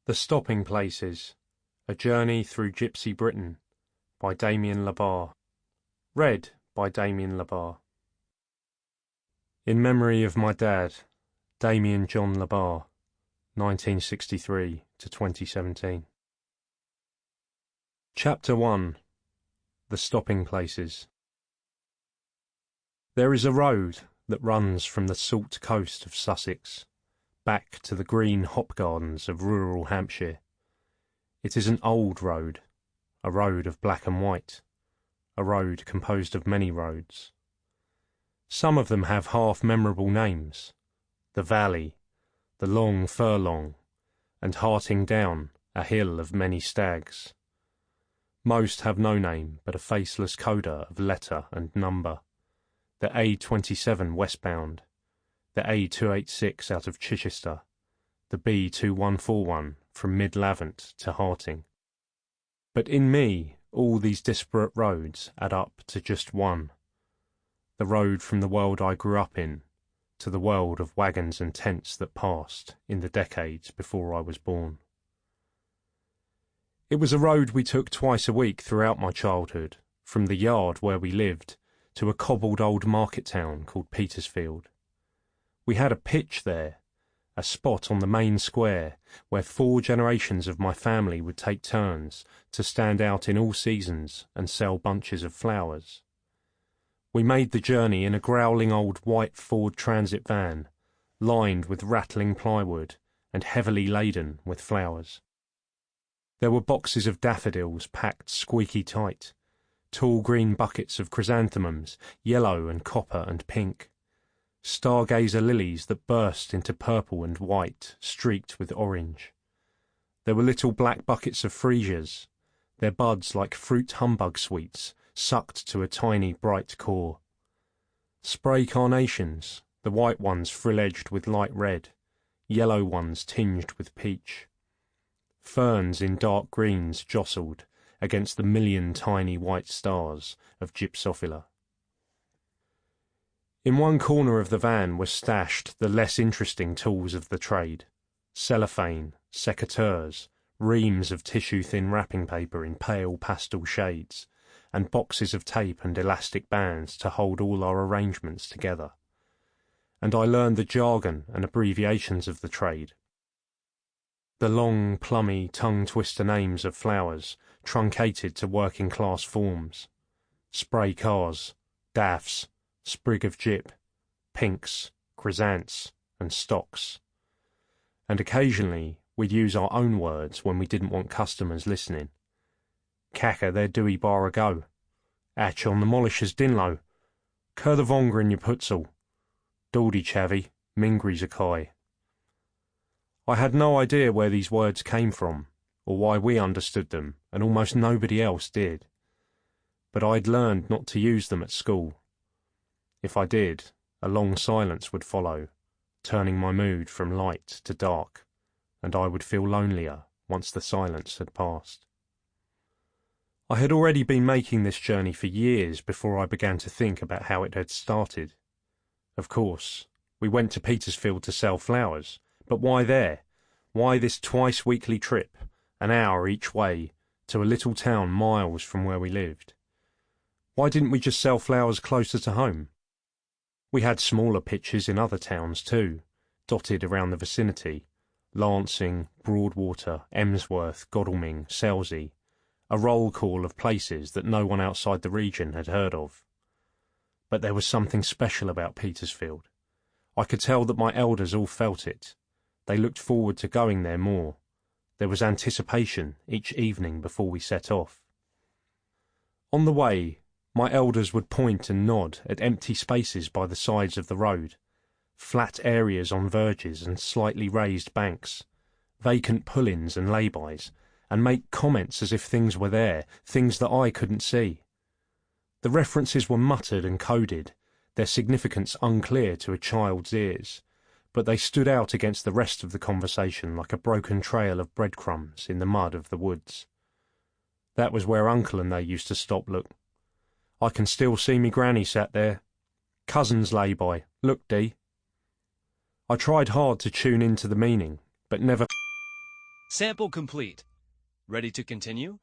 The Stopping Places, A Journey Through Gypsy Britain by Damian Le Bas. Read by Damian Le Bas. In memory of my dad, Damian John Le Bas, 1963 to 2017. Chapter 1. The Stopping Places. There is a road that runs from the salt coast of Sussex back to the green hop gardens of rural Hampshire. It is an old road, a road of black and white, a road composed of many roads. Some of them have half-memorable names: the Valley, the Long Furlong, and Harting Down, a hill of many stags. Most have no name but a faceless coda of letter and number: the A27 westbound, the A286 out of Chichester, the B2141 from Mid-Lavant to Harting. But in me, all these disparate roads add up to just one: the road from the world I grew up in to the world of wagons and tents that passed in the decades before I was born. It was a road we took twice a week throughout my childhood, from the yard where we lived to a cobbled old market town called Petersfield. We had a pitch there, a spot on the main square where 4 generations of my family would take turns to stand out in all seasons and sell bunches of flowers. We made the journey in a growling old white Ford Transit van, lined with rattling plywood and heavily laden with flowers. There were boxes of daffodils packed squeaky tight, tall green buckets of chrysanthemums, yellow and copper and pink, stargazer lilies that burst into purple and white, streaked with orange. There were little black buckets of freesias, their buds like fruit humbug sweets, sucked to a tiny bright core. Spray carnations, the white ones frill-edged with light red, yellow ones tinged with peach. Ferns in dark greens jostled against the million tiny white stars of Gypsophila. In one corner of the van were stashed the less interesting tools of the trade: cellophane, secateurs, reams of tissue-thin wrapping paper in pale pastel shades, and boxes of tape and elastic bands to hold all our arrangements together. And I learned the jargon and abbreviations of the trade: the long, plummy, tongue-twister names of flowers truncated to working-class forms: spray cars, daffs, sprig of gyp, pinks, chrysanths, and stocks. And occasionally we'd use our own words when we didn't want customers listening. Cacker their dewy bar a go, atch on the molishers dinlow, cur the vonger in your putzel, daldy chavvy, mingries a kai. I had no idea where these words came from, or why we understood them, and almost nobody else did. But I'd learned not to use them at school. If I did, a long silence would follow, turning my mood from light to dark, and I would feel lonelier once the silence had passed. I had already been making this journey for years before I began to think about how it had started. Of course, we went to Petersfield to sell flowers, but why there? Why this twice-weekly trip, an hour each way, to a little town miles from where we lived? Why didn't we just sell flowers closer to home? We had smaller pitches in other towns too, dotted around the vicinity: Lancing, Broadwater, Emsworth, Godalming, Selsey, a roll call of places that no one outside the region had heard of. But there was something special about Petersfield. I could tell that my elders all felt it. They looked forward to going there more. There was anticipation each evening before we set off. On the way, my elders would point and nod at empty spaces by the sides of the road, flat areas on verges and slightly raised banks, vacant pull-ins and lay-bys, and make comments as if things were there, things that I couldn't see. The references were muttered and coded, their significance unclear to a child's ears, but they stood out against the rest of the conversation like a broken trail of breadcrumbs in the mud of the woods. That was where Uncle and they used to stop look. I can still see me granny sat there. Cousins lay by. Look, Dee. I tried hard to tune into the meaning, but never Sample complete. Ready to continue?